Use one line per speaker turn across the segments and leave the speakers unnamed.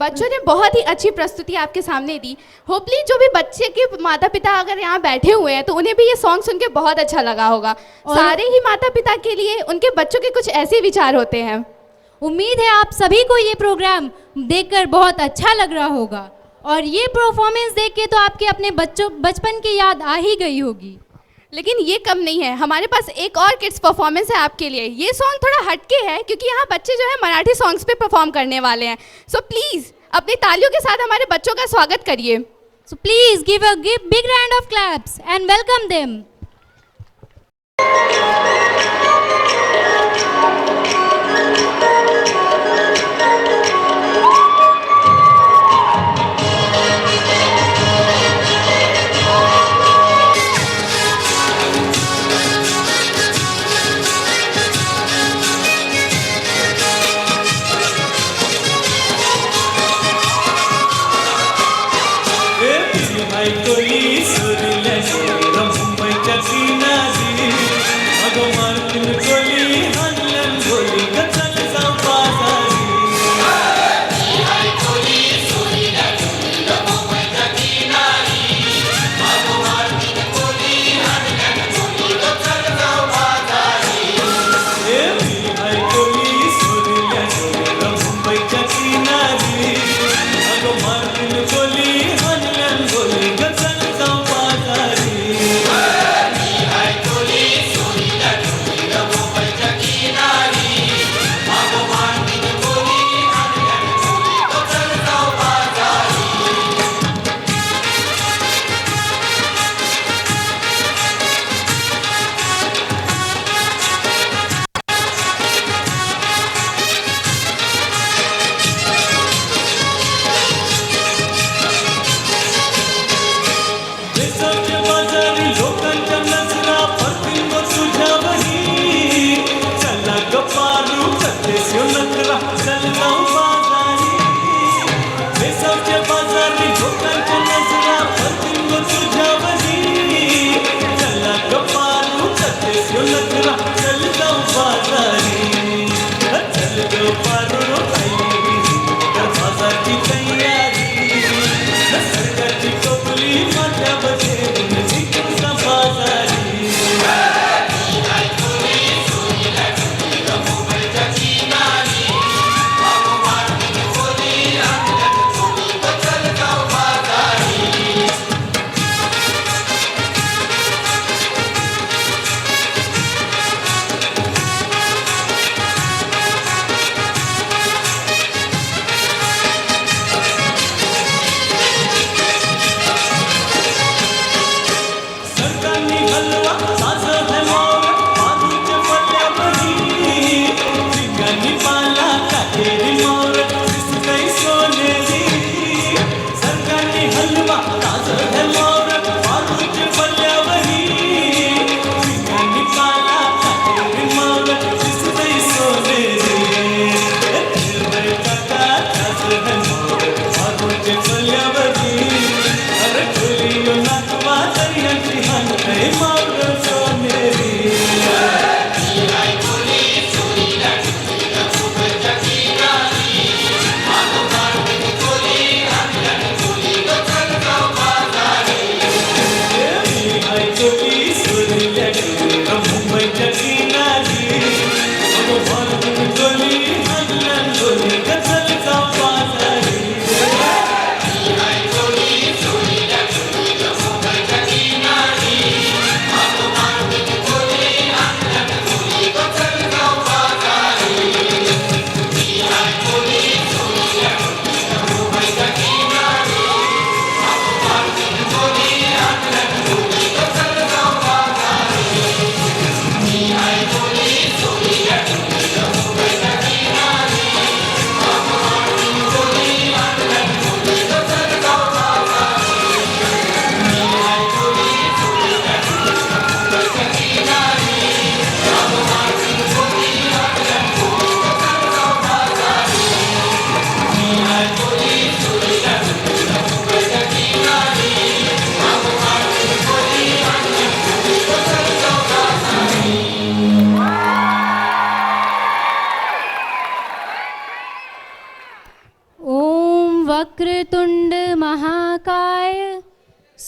बच्चों ने बहुत ही अच्छी प्रस्तुति आपके सामने दी। होपली जो भी बच्चे के माता पिता अगर यहाँ बैठे हुए हैं तो उन्हें भी ये सॉन्ग सुन के बहुत अच्छा लगा होगा। सारे ही माता पिता के लिए उनके बच्चों के कुछ ऐसे विचार होते हैं।
उम्मीद है आप सभी को ये प्रोग्राम देखकर बहुत अच्छा लग रहा होगा और ये परफॉर्मेंस देख के तो आपके अपने बचपन की याद आ ही गई होगी।
लेकिन ये कम नहीं है, हमारे पास एक और किड्स परफॉर्मेंस है आपके लिए। ये सॉन्ग थोड़ा हटके है क्योंकि यहाँ बच्चे जो है मराठी सॉन्ग्स पे परफॉर्म करने वाले हैं। सो प्लीज़ अपनी तालियों के साथ हमारे बच्चों का स्वागत करिए।
So please give a big round of claps and welcome them.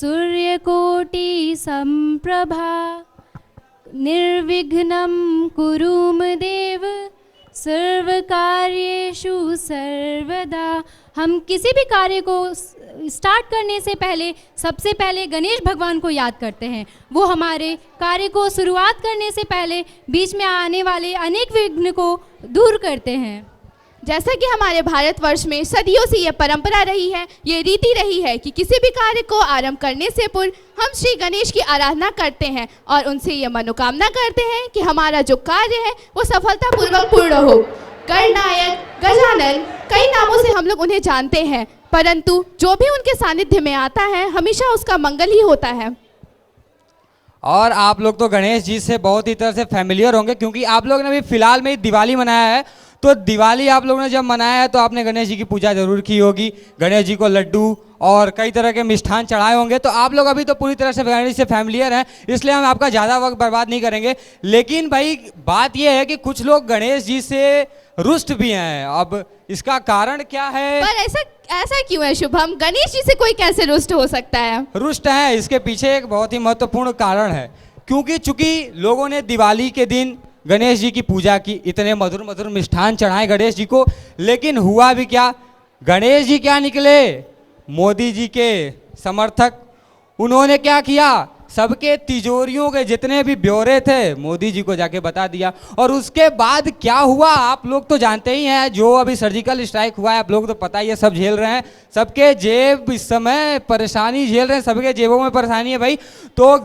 सूर्यकोटि संप्रभा निर्विघ्नं कुरु मे देव सर्वकार्येषु सर्वदा। हम किसी भी कार्य को स्टार्ट करने से पहले सबसे पहले गणेश भगवान को याद करते हैं। वो हमारे कार्य को शुरुआत करने से पहले बीच में आने वाले अनेक विघ्न को दूर करते हैं।
जैसा कि हमारे भारतवर्ष में सदियों से ये परंपरा रही है, ये रीति रही है कि किसी भी कार्य को आरंभ करने से पूर्व हम श्री गणेश की आराधना करते हैं और उनसे ये मनोकामना करते हैं कि हमारा जो कार्य है वो सफलतापूर्वक पूर्ण हो। गणनायक, गजानन, कई नामों से हम लोग उन्हें जानते हैं, परंतु जो भी उनके सानिध्य में आता है हमेशा उसका मंगल ही होता है।
और आप लोग तो गणेश जी से बहुत ही तरह से फैमिलियर होंगे, क्योंकि आप लोग ने अभी फिलहाल में दिवाली मनाया है। तो दिवाली आप लोगों ने जब मनाया है तो आपने गणेश जी की पूजा जरूर की होगी, गणेश जी को लड्डू और कई तरह के मिष्ठान चढ़ाए होंगे। तो आप लोग अभी तो पूरी तरह से गणेश से फैमिलियर हैं, इसलिए हम आपका ज़्यादा वक्त बर्बाद नहीं करेंगे। लेकिन भाई बात यह है कि कुछ लोग गणेश जी से रुष्ट भी हैं। अब इसका कारण क्या है?
पर ऐसा क्यों है शुभम? गणेश जी से कोई कैसे रुष्ट हो सकता है?
रुष्ट है, इसके पीछे एक बहुत ही महत्वपूर्ण कारण है। क्योंकि चूंकि लोगों ने दिवाली के दिन गणेश जी की पूजा की, इतने मधुर मधुर मिष्ठान चढ़ाए गणेश जी को, लेकिन हुआ भी क्या? गणेश जी क्या निकले? मोदी जी के समर्थक। उन्होंने क्या किया? सबके तिजोरियों के जितने भी ब्यौरे थे मोदी जी को जाके बता दिया। और उसके बाद क्या हुआ आप लोग तो जानते ही हैं। जो अभी सर्जिकल स्ट्राइक हुआ है आप लोग तो पता ही है, सब झेल रहे हैं, सबके जेब इस समय परेशानी झेल रहे हैं, सबके जेबों में परेशानी है भाई। तो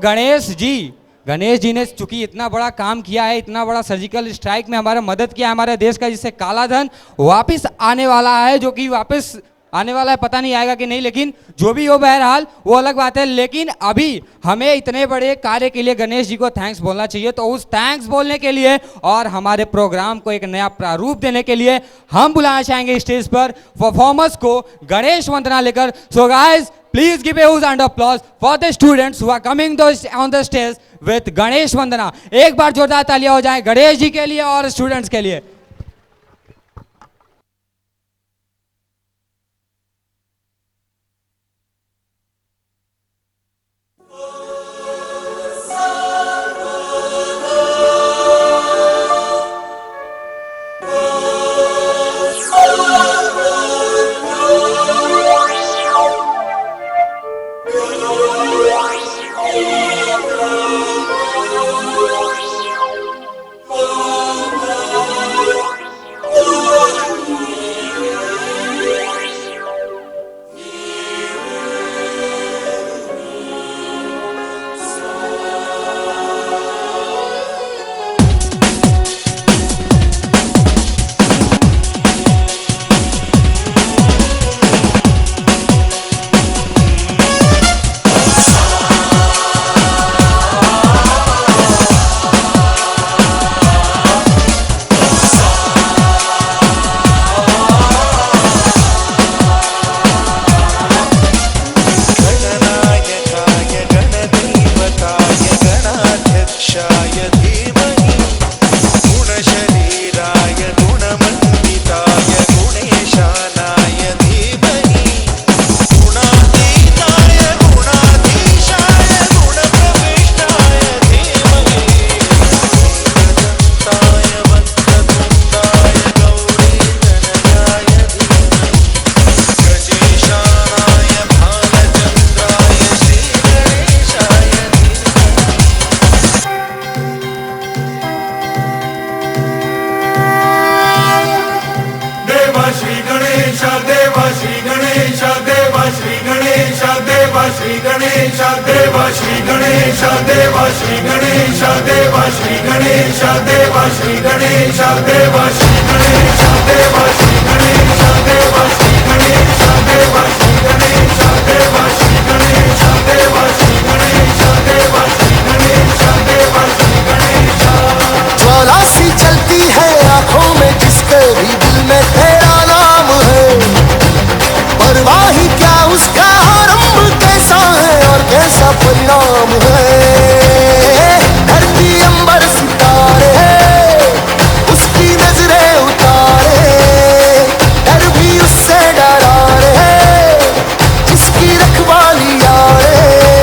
गणेश जी ने चूंकि इतना बड़ा काम किया है, इतना बड़ा सर्जिकल स्ट्राइक में हमारा मदद किया है हमारे देश का, जिससे काला धन वापस आने वाला है, जो कि वापस आने वाला है, पता नहीं आएगा कि नहीं, लेकिन जो भी हो बहरहाल वो अलग बात है। लेकिन अभी हमें इतने बड़े कार्य के लिए गणेश जी को थैंक्स बोलना चाहिए। तो उस थैंक्स बोलने के लिए और हमारे प्रोग्राम को एक नया प्रारूप देने के लिए हम बुलाना चाहेंगे स्टेज पर परफॉर्मर्स को गणेश वंदना लेकर। So guys, please give a huge round of applause for the students who are coming on the stage with Ganesh वंदना। एक बार जोरदार तालियां हो जाए गणेश जी के लिए और स्टूडेंट्स के लिए।
उससे डरा रे, जिसकी रखवाली यारे।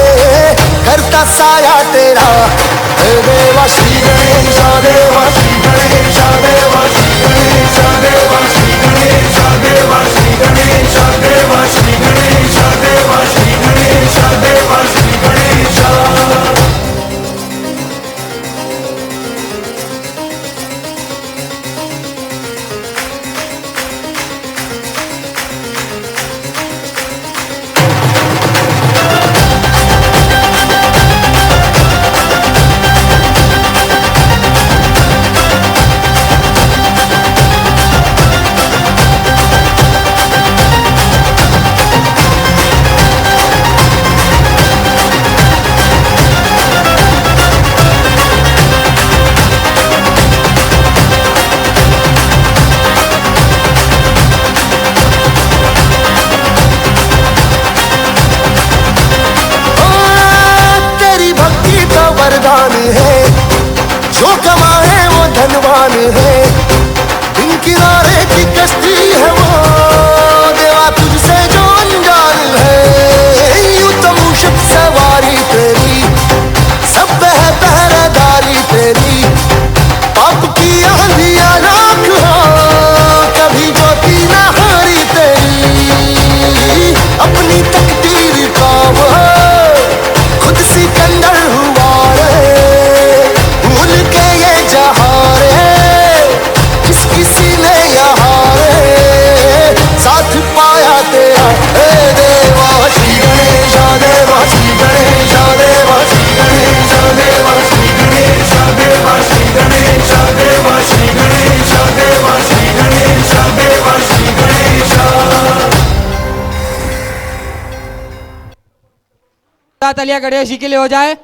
तालियां गणेश जी के लिए हो जाए।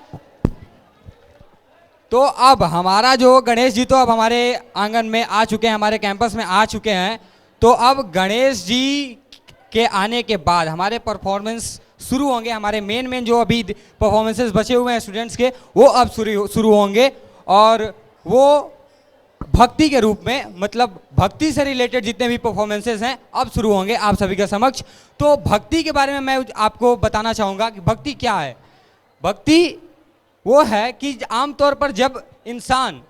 तो अब हमारा जो गणेश जी तो अब हमारे आंगन में आ चुके हैं, हमारे कैंपस में आ चुके हैं। तो अब गणेश जी के आने के बाद हमारे परफॉर्मेंस शुरू होंगे। हमारे मेन जो अभी परफॉर्मेंसेस बचे हुए हैं स्टूडेंट्स के, वो अब शुरू होंगे। और वो भक्ति के रूप में, मतलब भक्ति से रिलेटेड जितने भी परफॉर्मेंसेस हैं अब शुरू होंगे आप सभी के समक्ष। तो भक्ति के बारे में मैं आपको बताना चाहूँगा कि भक्ति क्या है। भक्ति वो है कि आमतौर पर जब इंसान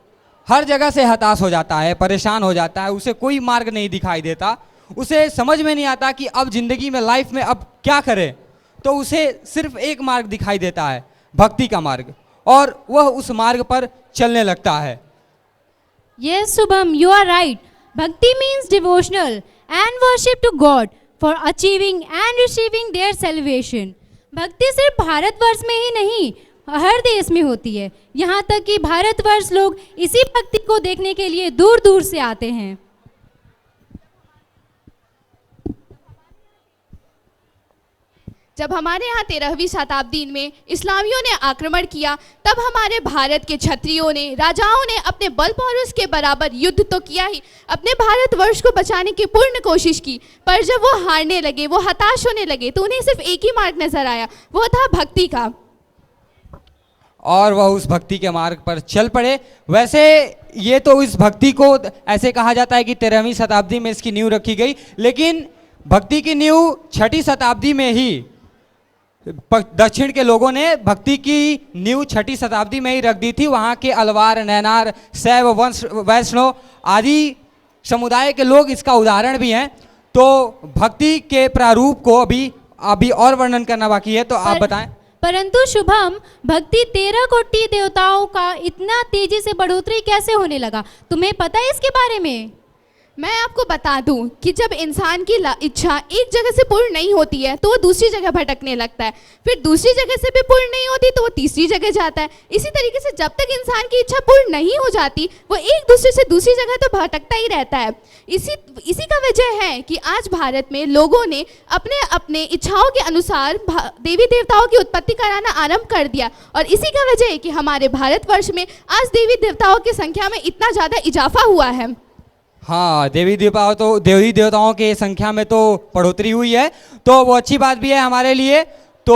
हर जगह से हताश हो जाता है, परेशान हो जाता है, उसे कोई मार्ग नहीं दिखाई देता, उसे समझ में नहीं आता कि अब जिंदगी में, लाइफ में अब क्या करे, तो उसे सिर्फ एक मार्ग दिखाई देता है, भक्ति का मार्ग, और वह उस मार्ग पर चलने लगता है।
Yes, Shubham, you are right. Bhakti means devotional and worship to God for achieving and receiving their salvation. भक्ति सिर्फ भारतवर्ष में ही नहीं, हर देश में होती है। यहाँ तक कि भारतवर्ष लोग इसी भक्ति को देखने के लिए दूर दूर से आते हैं।
जब हमारे यहाँ 13वीं शताब्दी में इस्लामियों ने आक्रमण किया, तब हमारे भारत के क्षत्रियों ने, राजाओं ने अपने बल पौरुष के बराबर युद्ध तो किया ही, अपने भारतवर्ष को बचाने की पूर्ण कोशिश की। पर जब वो हारने लगे, वो हताश होने लगे, तो उन्हें सिर्फ एक ही मार्ग नजर आया, वो था भक्ति का,
और वह उस भक्ति के मार्ग पर चल पड़े। वैसे ये तो इस भक्ति को ऐसे कहा जाता है कि 13वीं शताब्दी में इसकी नींव रखी गई, लेकिन भक्ति की नींव 6ठी शताब्दी में ही दक्षिण के लोगों ने भक्ति की नींव 6ठी शताब्दी में ही रख दी थी। वहाँ के अलवार, नैनार, शैव, वैष्णव आदि समुदाय के लोग इसका उदाहरण भी हैं। तो भक्ति के प्रारूप को अभी और वर्णन करना बाकी है, तो आप बताएं।
परंतु शुभम, भक्ति 13 कोटि देवताओं का इतना तेजी से बढ़ोतरी कैसे होने लगा, तुम्हें पता है इसके बारे में?
मैं आपको बता दूं कि जब इंसान की इच्छा एक जगह से पूर्ण नहीं होती है तो वो दूसरी जगह भटकने लगता है, फिर दूसरी जगह से भी पूर्ण नहीं होती तो वो तीसरी जगह जाता है। इसी तरीके से जब तक इंसान की इच्छा पूर्ण नहीं हो जाती, वो एक दूसरे से दूसरी जगह तो भटकता ही रहता है। इसी का वजह है कि आज भारत में लोगों ने अपने अपने इच्छाओं के अनुसार देवी देवताओं की उत्पत्ति कराना आरंभ कर दिया, और इसी का वजह है कि हमारे भारतवर्ष में आज देवी देवताओं की संख्या में इतना ज़्यादा इजाफा हुआ है।
हाँ, देवी देवताओं की संख्या में तो बढ़ोतरी हुई है, तो वो अच्छी बात भी है हमारे लिए। तो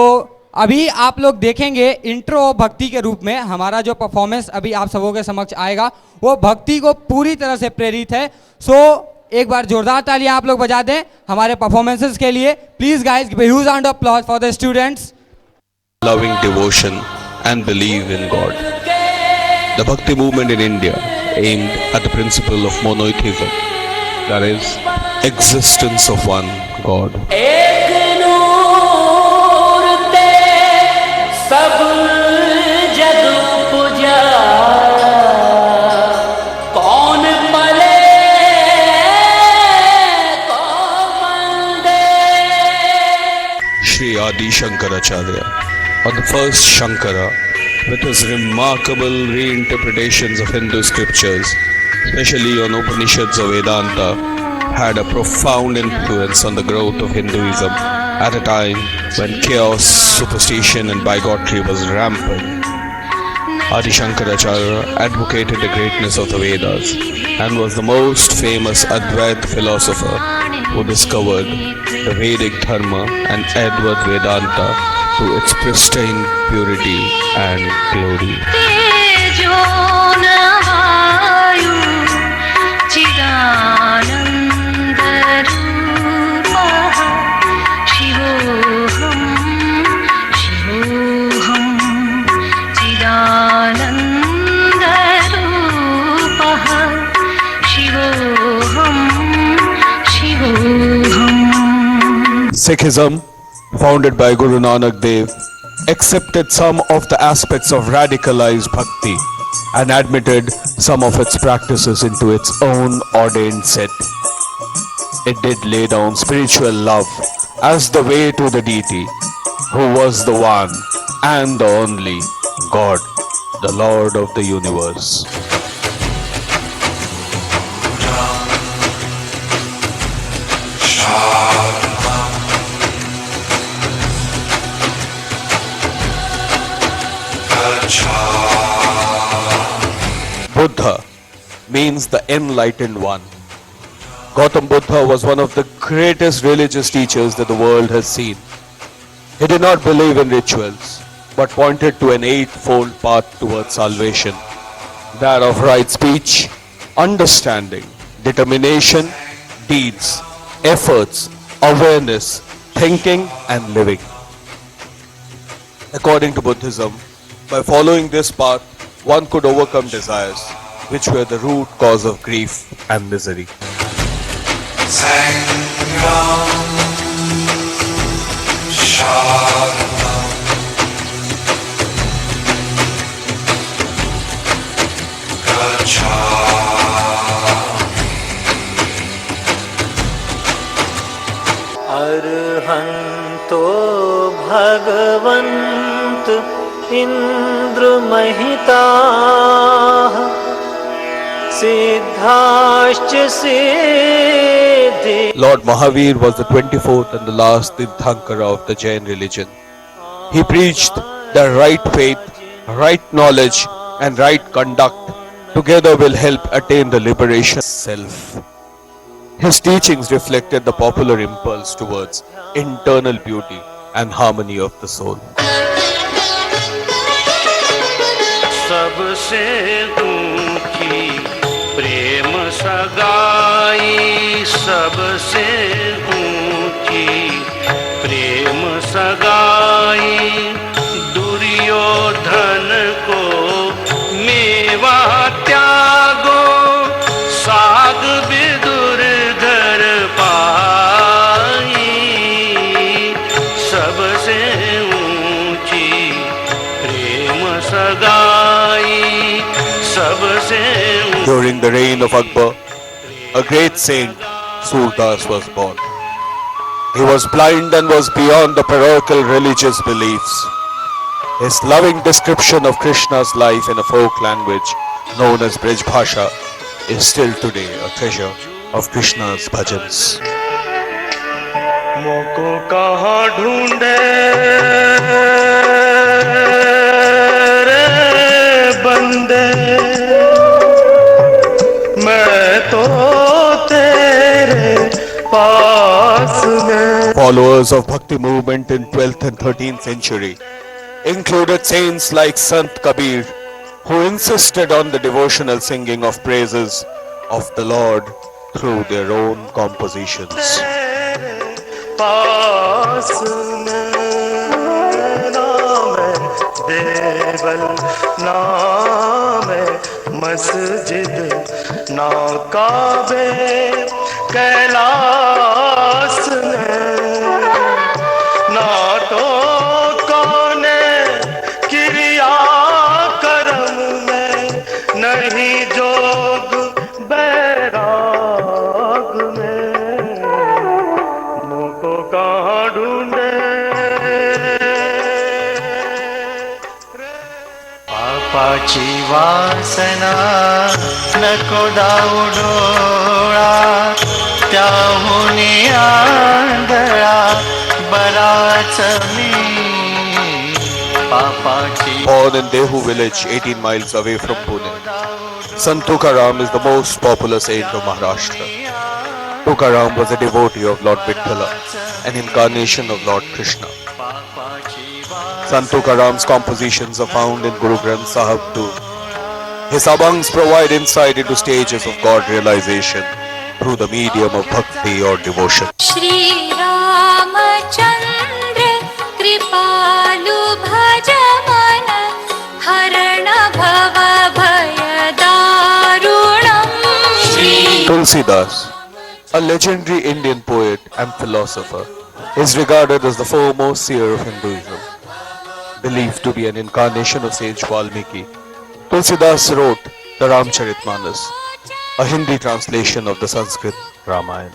अभी आप लोग देखेंगे इंट्रो भक्ति के रूप में हमारा जो परफॉर्मेंस अभी आप सबों के समक्ष आएगा, वो भक्ति को पूरी तरह से प्रेरित है। सो एक बार जोरदार तालियां आप लोग बजा दें हमारे परफॉर्मेंसेस के लिए। Please guys, give a huge round of applause for the students.
Loving devotion and believe in God. The Bhakti movement in India aimed at the principle of monotheism, that is, existence of one God.
एक नूर ते सब जग पुजारा, कौन पले कौन दे।
Sri Adi Shankaracharya, or the first Shankara, with his remarkable reinterpretations of Hindu scriptures, especially on Upanishads or Vedanta, had a profound influence on the growth of Hinduism at a time when chaos, superstition and bigotry was rampant. Adi Shankaracharya advocated the greatness of the Vedas and was the most famous Advaita philosopher who discovered the Vedic Dharma and Advaita Vedanta to its pristine purity and glory. Sikhism, founded by Guru Nanak Dev, accepted some of the aspects of radicalized bhakti and admitted some of its practices into its own ordained set. It did lay down spiritual love as the way to the deity, who was the one and the only God, the Lord of the universe. means the enlightened one. Gautam Buddha was one of the greatest religious teachers that the world has seen. He did not believe in rituals, but pointed to an eightfold path towards salvation, that of right speech, understanding, determination, deeds, efforts, awareness, thinking and living. According to Buddhism, by following this path, one could overcome desires, which were the root cause of grief and misery.
अर्हन्तो Bhagwant इन्द्रमहिताः सिद्धाश्च Siddhi.
Lord Mahavir was the 24th and the last Tirthankara of the Jain religion. He preached that right faith, right knowledge and right conduct together will help attain the liberation of self. His teachings reflected the popular impulse towards internal beauty and harmony of the soul.
सबसे ऊंची प्रेम सगाई, सबसे ऊंची प्रेम सगाई, दुर्योधन को मेवा त्यागो, साग विदुर घर पाई, सबसे ऊंची प्रेम सगाई, सबसे.
During the reign of Akbar, a great saint, Surdas, was born. He was blind and was beyond the parochial religious beliefs. His loving description of Krishna's life in a folk language known as Brij Bhasha is still today a treasure of Krishna's bhajans.
मोको कहाँ ढूंढे रे बंदे, मैं तो तेरे पास में.
Followers of Bhakti movement in 12th and 13th century included saints like Sant Kabir, who insisted on the devotional singing of praises of the Lord through their own compositions.
पास में नाम देवल, नाम मस्जिद, ना काबे कैलाश में, ना तो कौने क्रिया कर्म में, नहीं जोग बैराग में. मोको कहाँ ढूंढे पापाची वासना नको दाउडोळा, त्याहुनी आंधळा बराच मी. पापाची.
Born in Dehu village 18 miles away from Pune, Sant Tukaram is the most popular saint of Maharashtra. Tukaram was a devotee of Lord Vithala, an incarnation of Lord Krishna. Sant Tukaram's compositions are found in Guru Granth Sahib too. His abhangs provide insight into stages of God realization through the medium of bhakti or devotion.
Shri Ramchandra कृपालु भज मन, हरण भव भय दारुणम्.
Tulsidas, a legendary Indian poet and philosopher, is regarded as the foremost seer of Hinduism. Believed to be an incarnation of sage Valmiki, Tulsidas wrote the Ramcharitmanas, a Hindi translation of the Sanskrit Ramayana.